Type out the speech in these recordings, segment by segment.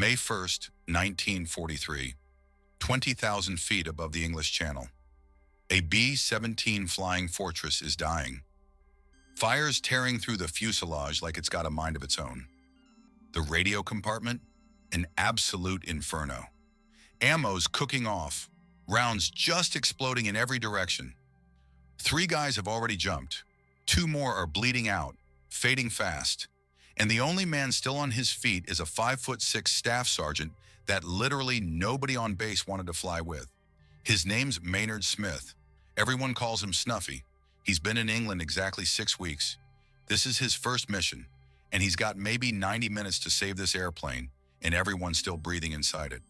May 1st, 1943, 20,000 feet above the English Channel. A B-17 flying fortress is dying. Fires tearing through the fuselage like it's got a mind of its own. The radio compartment? An absolute inferno. Ammo's cooking off, rounds just exploding in every direction. 3 guys have already jumped. 2 more are bleeding out, fading fast. And the only man still on his feet is a 5'6" staff sergeant that literally nobody on base wanted to fly with. His name's Maynard Smith. Everyone calls him Snuffy. He's been in England exactly 6 weeks. This is his first mission, and he's got maybe 90 minutes to save this airplane, and everyone's still breathing inside it.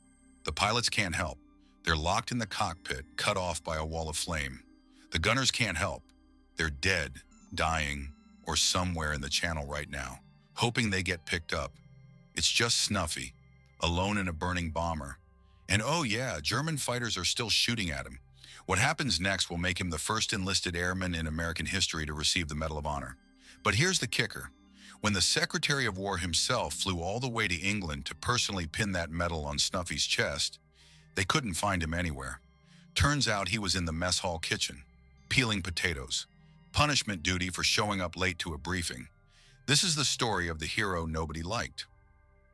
The pilots can't help. They're locked in the cockpit, cut off by a wall of flame. The gunners can't help. They're dead, dying, or somewhere in the channel right now, hoping they get picked up. It's just Snuffy, alone in a burning bomber. And oh yeah, German fighters are still shooting at him. What happens next will make him the first enlisted airman in American history to receive the Medal of Honor. But here's the kicker. When the Secretary of War himself flew all the way to England to personally pin that medal on Snuffy's chest, they couldn't find him anywhere. Turns out he was in the mess hall kitchen, peeling potatoes. Punishment duty for showing up late to a briefing. This is the story of the hero nobody liked.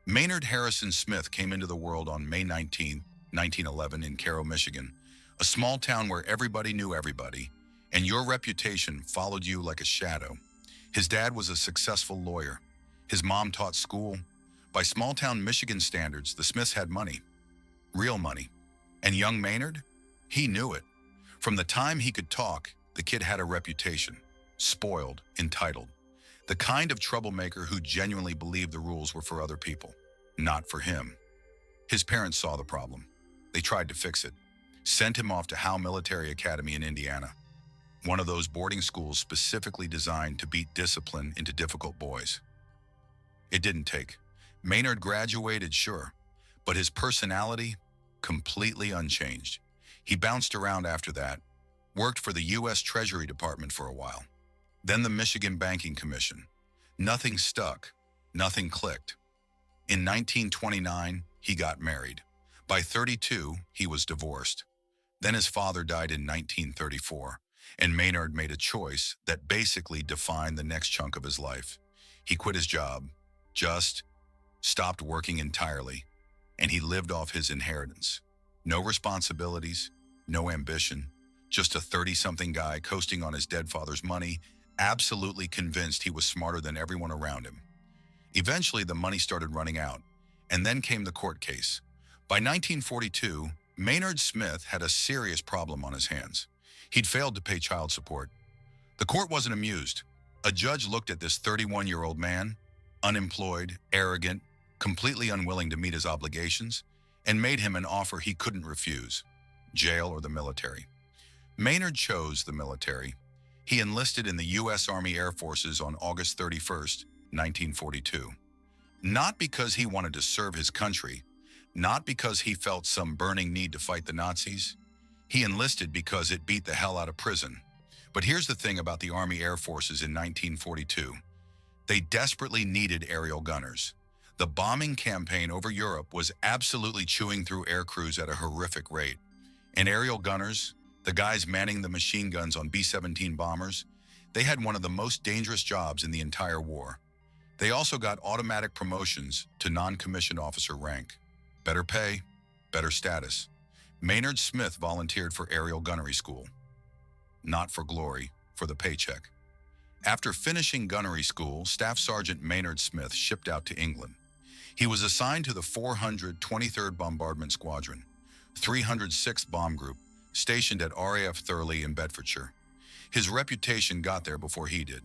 Maynard Harrison Smith came into the world on May 19, 1911 in Cairo, Michigan, a small town where everybody knew everybody, and your reputation followed you like a shadow. His dad was a successful lawyer. His mom taught school. By small-town Michigan standards, the Smiths had money. Real money. And young Maynard? He knew it. From the time he could talk, the kid had a reputation. Spoiled, entitled. The kind of troublemaker who genuinely believed the rules were for other people, not for him. His parents saw the problem. They tried to fix it. Sent him off to Howe Military Academy in Indiana, one of those boarding schools specifically designed to beat discipline into difficult boys. It didn't take. Maynard graduated, sure, but his personality, completely unchanged. He bounced around after that, worked for the U.S. Treasury Department for a while, then the Michigan Banking Commission. Nothing stuck, nothing clicked. In 1929, he got married. By 32, he was divorced. Then his father died in 1934, and Maynard made a choice that basically defined the next chunk of his life. He quit his job, just stopped working entirely, and he lived off his inheritance. No responsibilities, no ambition, just a 30-something guy coasting on his dead father's money, absolutely convinced he was smarter than everyone around him. Eventually, the money started running out, and then came the court case. By 1942, Maynard Smith had a serious problem on his hands. He'd failed to pay child support. The court wasn't amused. A judge looked at this 31-year-old man, unemployed, arrogant, completely unwilling to meet his obligations, and made him an offer he couldn't refuse: jail or the military. Maynard chose the military. He enlisted in the U.S. Army Air Forces on August 31st, 1942. Not because he wanted to serve his country, not because he felt some burning need to fight the Nazis. He enlisted because it beat the hell out of prison. But here's the thing about the Army Air Forces in 1942. They desperately needed aerial gunners. The bombing campaign over Europe was absolutely chewing through air crews at a horrific rate. And aerial gunners, the guys manning the machine guns on B-17 bombers, they had one of the most dangerous jobs in the entire war. They also got automatic promotions to non-commissioned officer rank. Better pay, better status. Maynard Smith volunteered for aerial gunnery school. Not for glory, for the paycheck. After finishing gunnery school, Staff Sergeant Maynard Smith shipped out to England. He was assigned to the 423rd Bombardment Squadron, 306th Bomb Group, stationed at RAF Thurley in Bedfordshire. His reputation got there before he did.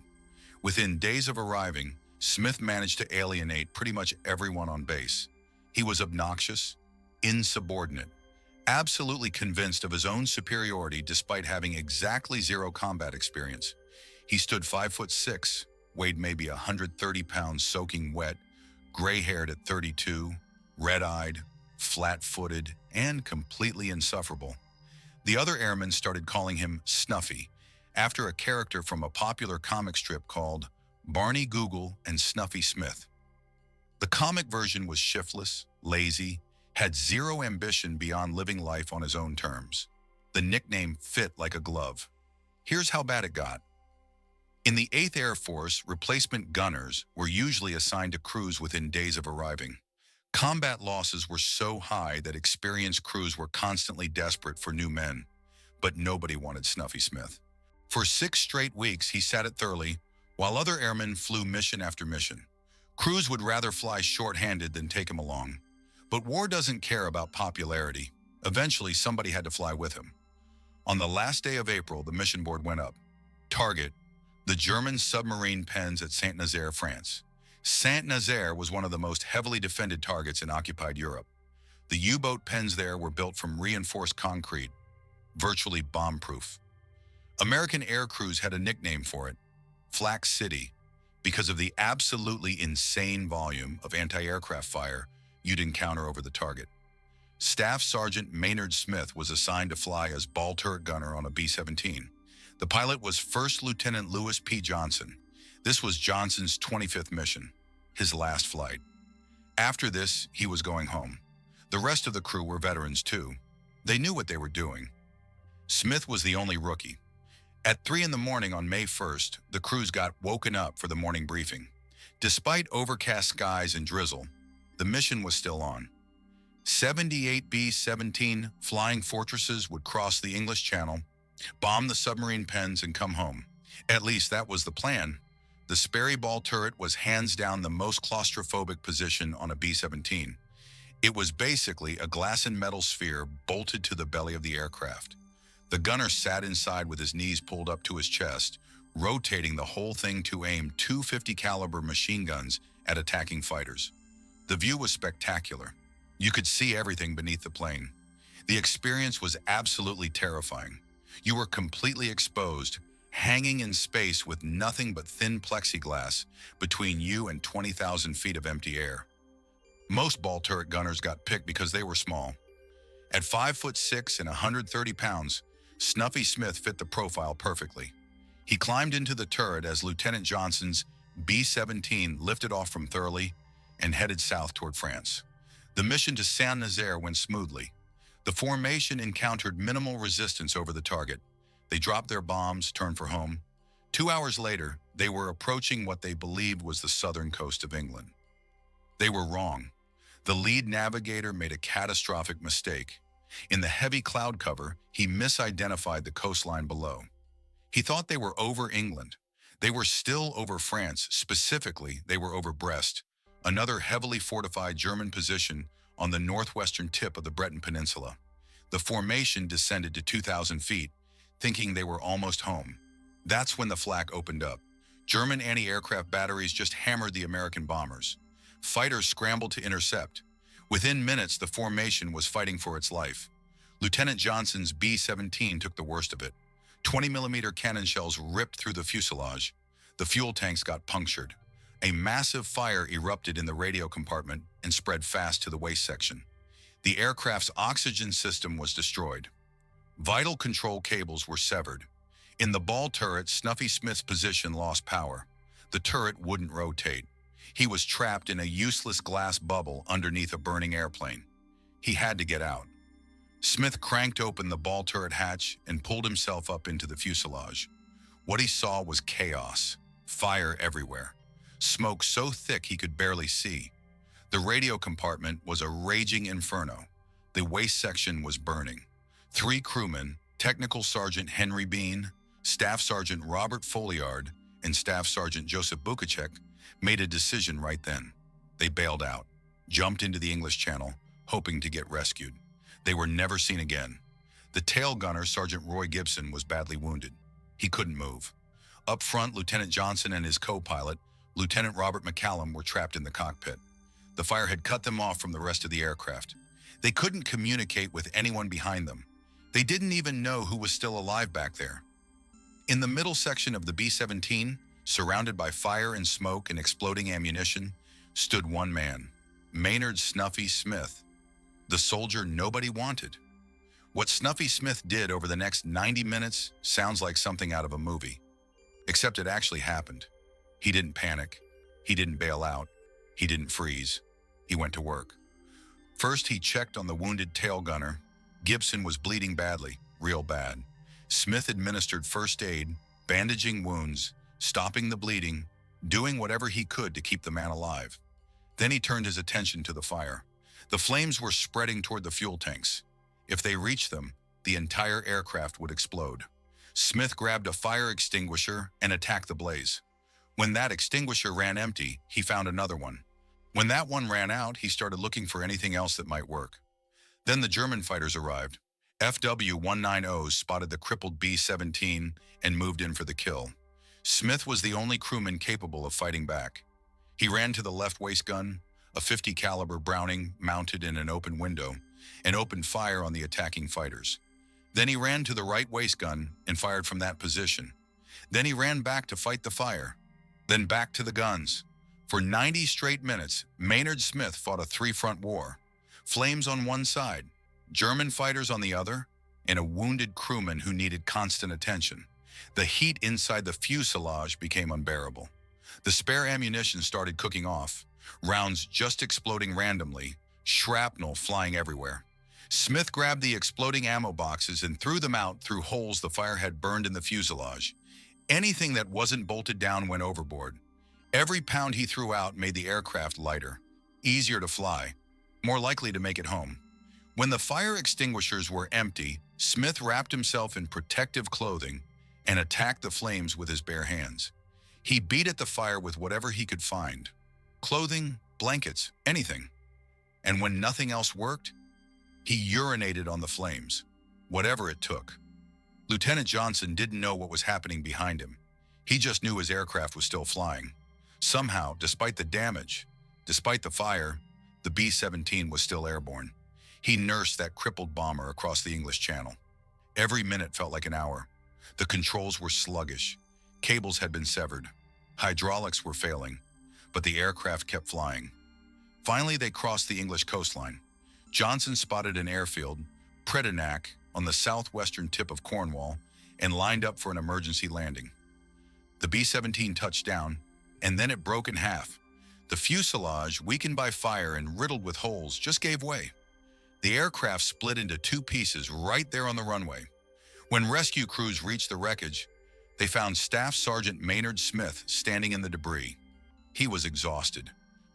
Within days of arriving, Smith managed to alienate pretty much everyone on base. He was obnoxious, insubordinate, absolutely convinced of his own superiority despite having exactly zero combat experience. He stood 5'6", weighed maybe 130 pounds soaking wet, gray-haired at 32, red-eyed, flat-footed, and completely insufferable. The other airmen started calling him Snuffy, after a character from a popular comic strip called Barney Google and Snuffy Smith. The comic version was shiftless, lazy, had zero ambition beyond living life on his own terms. The nickname fit like a glove. Here's how bad it got. In the 8th Air Force, replacement gunners were usually assigned to crews within days of arriving. Combat losses were so high that experienced crews were constantly desperate for new men, but nobody wanted Snuffy Smith. For 6 straight weeks, he sat at Thurley, while other airmen flew mission after mission. Crews would rather fly short-handed than take him along. But war doesn't care about popularity. Eventually, somebody had to fly with him. On the last day of April, the mission board went up. Target: the German submarine pens at Saint-Nazaire, France. Saint-Nazaire was one of the most heavily defended targets in occupied Europe. The U-boat pens there were built from reinforced concrete, virtually bomb-proof. American air crews had a nickname for it, Flak City, because of the absolutely insane volume of anti-aircraft fire you'd encounter over the target. Staff Sergeant Maynard Smith was assigned to fly as ball turret gunner on a B-17. The pilot was First Lieutenant Lewis P. Johnson. This was Johnson's 25th mission, his last flight. After this, he was going home. The rest of the crew were veterans too. They knew what they were doing. Smith was the only rookie. At 3 in the morning on May 1st, the crews got woken up for the morning briefing. Despite overcast skies and drizzle, the mission was still on. 78 B-17 flying fortresses would cross the English Channel, bomb the submarine pens, and come home. At least that was the plan. The Sperry ball turret was hands down the most claustrophobic position on a B-17. It was basically a glass and metal sphere bolted to the belly of the aircraft. The gunner sat inside with his knees pulled up to his chest, rotating the whole thing to aim 250 caliber machine guns at attacking fighters. The view was spectacular. You could see everything beneath the plane. The experience was absolutely terrifying. You were completely exposed, hanging in space with nothing but thin plexiglass between you and 20,000 feet of empty air. Most ball turret gunners got picked because they were small. At 5'6" and 130 pounds, Snuffy Smith fit the profile perfectly. He climbed into the turret as Lieutenant Johnson's B-17 lifted off from Thurley and headed south toward France. The mission to Saint-Nazaire went smoothly. The formation encountered minimal resistance over the target. They dropped their bombs, turned for home. 2 hours later, they were approaching what they believed was the southern coast of England. They were wrong. The lead navigator made a catastrophic mistake. In the heavy cloud cover, he misidentified the coastline below. He thought they were over England. They were still over France. Specifically, they were over Brest, another heavily fortified German position on the northwestern tip of the Breton Peninsula. The formation descended to 2,000 feet, thinking they were almost home. That's when the flak opened up. German anti-aircraft batteries just hammered the American bombers. Fighters scrambled to intercept. Within minutes, the formation was fighting for its life. Lieutenant Johnson's B-17 took the worst of it. 20mm cannon shells ripped through the fuselage. The fuel tanks got punctured. A massive fire erupted in the radio compartment and spread fast to the waist section. The aircraft's oxygen system was destroyed. Vital control cables were severed. In the ball turret, Snuffy Smith's position lost power. The turret wouldn't rotate. He was trapped in a useless glass bubble underneath a burning airplane. He had to get out. Smith cranked open the ball turret hatch and pulled himself up into the fuselage. What he saw was chaos, fire everywhere, smoke so thick he could barely see. The radio compartment was a raging inferno. The waist section was burning. 3 crewmen, Technical Sergeant Henry Bean, Staff Sergeant Robert Folliard, and Staff Sergeant Joseph Bukacek, made a decision right then. They bailed out, jumped into the English Channel, hoping to get rescued. They were never seen again. The tail gunner, Sergeant Roy Gibson, was badly wounded. He couldn't move. Up front, Lieutenant Johnson and his co-pilot, Lieutenant Robert McCallum, were trapped in the cockpit. The fire had cut them off from the rest of the aircraft. They couldn't communicate with anyone behind them. They didn't even know who was still alive back there. In the middle section of the B-17, surrounded by fire and smoke and exploding ammunition, stood one man, Maynard Snuffy Smith, the soldier nobody wanted. What Snuffy Smith did over the next 90 minutes sounds like something out of a movie. Except it actually happened. He didn't panic. He didn't bail out. He didn't freeze. He went to work. First, he checked on the wounded tail gunner. Gibson was bleeding badly, real bad. Smith administered first aid, bandaging wounds, stopping the bleeding, doing whatever he could to keep the man alive. Then he turned his attention to the fire. The flames were spreading toward the fuel tanks. If they reached them, the entire aircraft would explode. Smith grabbed a fire extinguisher and attacked the blaze. When that extinguisher ran empty, he found another one. When that one ran out, he started looking for anything else that might work. Then the German fighters arrived. FW-190s spotted the crippled B-17 and moved in for the kill. Smith was the only crewman capable of fighting back. He ran to the left waist gun, a .50 caliber Browning mounted in an open window, and opened fire on the attacking fighters. Then he ran to the right waist gun and fired from that position. Then he ran back to fight the fire. Then back to the guns. For 90 straight minutes, Maynard Smith fought a three-front war. Flames on one side, German fighters on the other, and a wounded crewman who needed constant attention. The heat inside the fuselage became unbearable. The spare ammunition started cooking off, rounds just exploding randomly, shrapnel flying everywhere. Smith grabbed the exploding ammo boxes and threw them out through holes the fire had burned in the fuselage. Anything that wasn't bolted down went overboard. Every pound he threw out made the aircraft lighter, easier to fly, more likely to make it home. When the fire extinguishers were empty, Smith wrapped himself in protective clothing and attacked the flames with his bare hands. He beat at the fire with whatever he could find. Clothing, blankets, anything. And when nothing else worked, he urinated on the flames, whatever it took. Lieutenant Johnson didn't know what was happening behind him. He just knew his aircraft was still flying. Somehow, despite the damage, despite the fire, the B-17 was still airborne. He nursed that crippled bomber across the English Channel. Every minute felt like an hour. The controls were sluggish. Cables had been severed. Hydraulics were failing, but the aircraft kept flying. Finally, they crossed the English coastline. Johnson spotted an airfield, Predenac, on the southwestern tip of Cornwall, and lined up for an emergency landing. The B-17 touched down, and then it broke in half. The fuselage, weakened by fire and riddled with holes, just gave way. The aircraft split into two pieces right there on the runway. When rescue crews reached the wreckage, they found Staff Sergeant Maynard Smith standing in the debris. He was exhausted,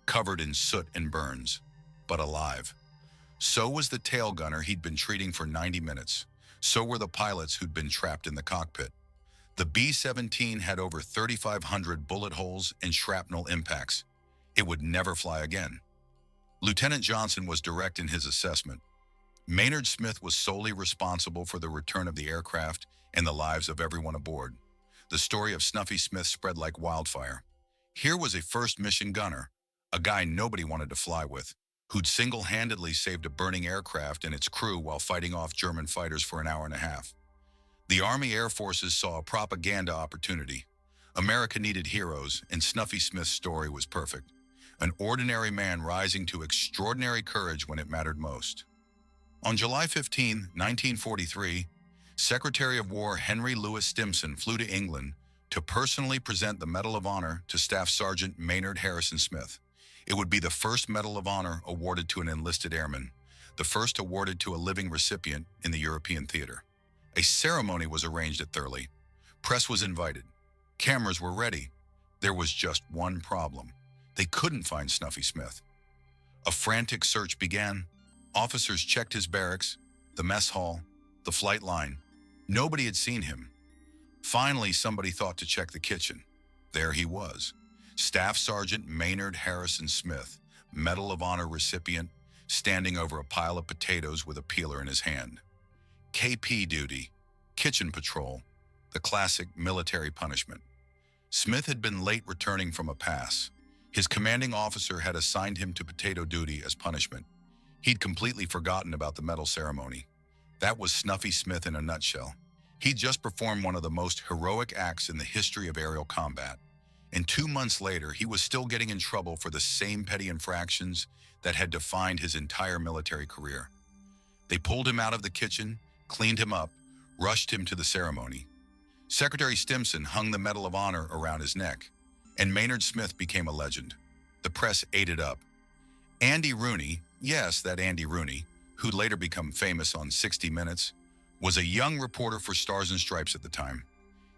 covered in soot and burns, but alive. So was the tail gunner he'd been treating for 90 minutes. So were the pilots who'd been trapped in the cockpit. The B-17 had over 3,500 bullet holes and shrapnel impacts. It would never fly again. Lieutenant Johnson was direct in his assessment. Maynard Smith was solely responsible for the return of the aircraft and the lives of everyone aboard. The story of Snuffy Smith spread like wildfire. Here was a first-mission gunner, a guy nobody wanted to fly with, who'd single-handedly saved a burning aircraft and its crew while fighting off German fighters for an hour and a half. The Army Air Forces saw a propaganda opportunity. America needed heroes, and Snuffy Smith's story was perfect. An ordinary man rising to extraordinary courage when it mattered most. On July 15, 1943, Secretary of War Henry Louis Stimson flew to England to personally present the Medal of Honor to Staff Sergeant Maynard Harrison Smith. It would be the first Medal of Honor awarded to an enlisted airman, the first awarded to a living recipient in the European theater. A ceremony was arranged at Thurley. Press was invited. Cameras were ready. There was just one problem. They couldn't find Snuffy Smith. A frantic search began. Officers checked his barracks, the mess hall, the flight line. Nobody had seen him. Finally, somebody thought to check the kitchen. There he was. Staff Sergeant Maynard Harrison Smith, Medal of Honor recipient, standing over a pile of potatoes with a peeler in his hand. KP duty, kitchen patrol, the classic military punishment. Smith had been late returning from a pass. His commanding officer had assigned him to potato duty as punishment. He'd completely forgotten about the medal ceremony. That was Snuffy Smith in a nutshell. He'd just performed one of the most heroic acts in the history of aerial combat. And 2 months later, he was still getting in trouble for the same petty infractions that had defined his entire military career. They pulled him out of the kitchen, cleaned him up, rushed him to the ceremony. Secretary Stimson hung the Medal of Honor around his neck, and Maynard Smith became a legend. The press ate it up. Andy Rooney, Yes, that Andy Rooney, who'd later become famous on 60 Minutes, was a young reporter for Stars and Stripes at the time.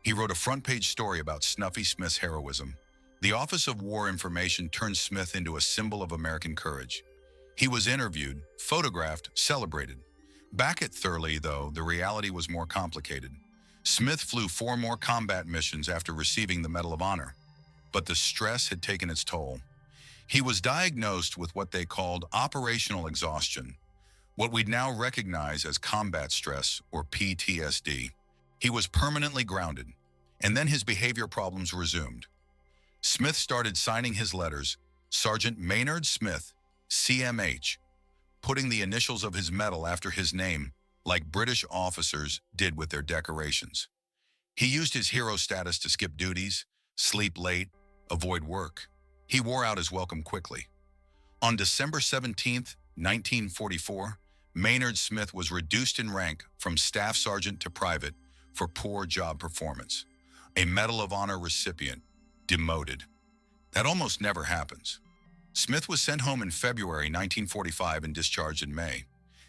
He wrote a front-page story about Snuffy Smith's heroism. The Office of War Information turned Smith into a symbol of American courage. He was interviewed, photographed, celebrated. Back at Thurley, though, the reality was more complicated. Smith flew 4 more combat missions after receiving the Medal of Honor, but the stress had taken its toll. He was diagnosed with what they called operational exhaustion, what we'd now recognize as combat stress or PTSD. He was permanently grounded, and then his behavior problems resumed. Smith started signing his letters, Sergeant Maynard Smith, CMH, putting the initials of his medal after his name, like British officers did with their decorations. He used his hero status to skip duties, sleep late, avoid work. He wore out his welcome quickly. On December 17, 1944, Maynard Smith was reduced in rank from staff sergeant to private for poor job performance. A Medal of Honor recipient, demoted. That almost never happens. Smith was sent home in February 1945 and discharged in May.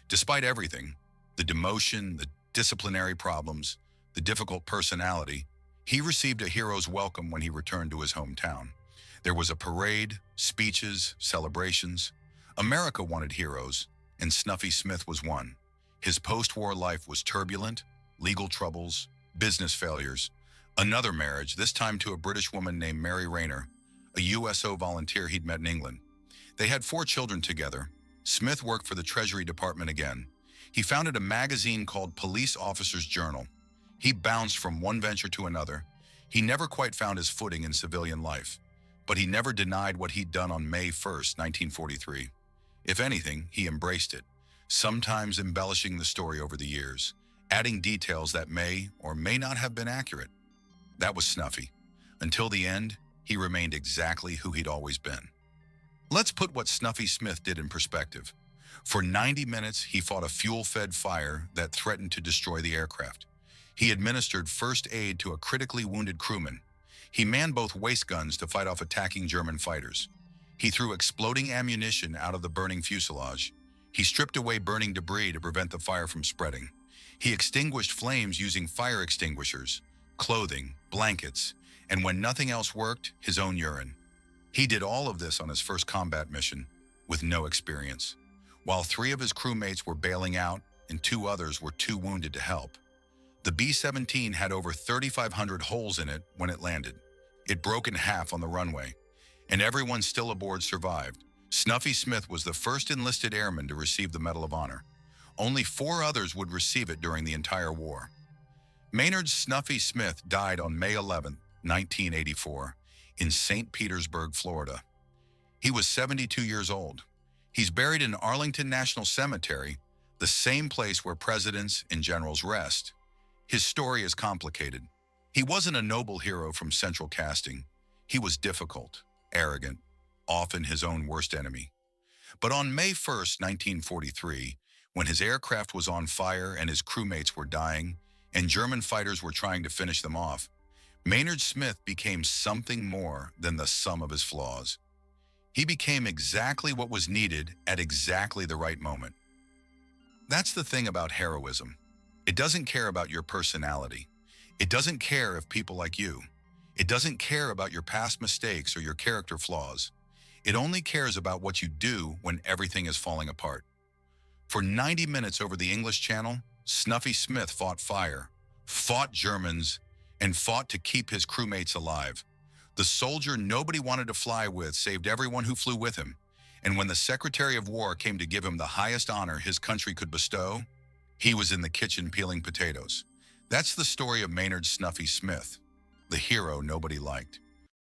Despite everything, the demotion, the disciplinary problems, the difficult personality, he received a hero's welcome when he returned to his hometown. There was a parade, speeches, celebrations. America wanted heroes, and Snuffy Smith was one. His post-war life was turbulent, legal troubles, business failures, another marriage, this time to a British woman named Mary Rayner, a USO volunteer he'd met in England. They had 4 children together. Smith worked for the Treasury Department again. He founded a magazine called Police Officer's Journal. He bounced from one venture to another. He never quite found his footing in civilian life, but he never denied what he'd done on May 1st, 1943. If anything, he embraced it, sometimes embellishing the story over the years, adding details that may or may not have been accurate. That was Snuffy. Until the end, he remained exactly who he'd always been. Let's put what Snuffy Smith did in perspective. For 90 minutes, he fought a fuel-fed fire that threatened to destroy the aircraft. He administered first aid to a critically wounded crewman. He manned both waist guns to fight off attacking German fighters. He threw exploding ammunition out of the burning fuselage. He stripped away burning debris to prevent the fire from spreading. He extinguished flames using fire extinguishers, clothing, blankets, and when nothing else worked, his own urine. He did all of this on his first combat mission with no experience, while 3 of his crewmates were bailing out and 2 others were too wounded to help. The B-17 had over 3,500 holes in it when it landed. It broke in half on the runway, and everyone still aboard survived. Snuffy Smith was the first enlisted airman to receive the Medal of Honor. Only 4 others would receive it during the entire war. Maynard Snuffy Smith died on May 11, 1984, in St. Petersburg, Florida. He was 72 years old. He's buried in Arlington National Cemetery, the same place where presidents and generals rest. His story is complicated. He wasn't a noble hero from central casting. He was difficult, arrogant, often his own worst enemy. But on May 1st, 1943, when his aircraft was on fire and his crewmates were dying, and German fighters were trying to finish them off, Maynard Smith became something more than the sum of his flaws. He became exactly what was needed at exactly the right moment. That's the thing about heroism. It doesn't care about your personality. It doesn't care if people like you. It doesn't care about your past mistakes or your character flaws. It only cares about what you do when everything is falling apart. For 90 minutes over the English Channel, Snuffy Smith fought fire, fought Germans, and fought to keep his crewmates alive. The soldier nobody wanted to fly with saved everyone who flew with him. And when the Secretary of War came to give him the highest honor his country could bestow, he was in the kitchen peeling potatoes. That's the story of Maynard Snuffy Smith, the hero nobody liked.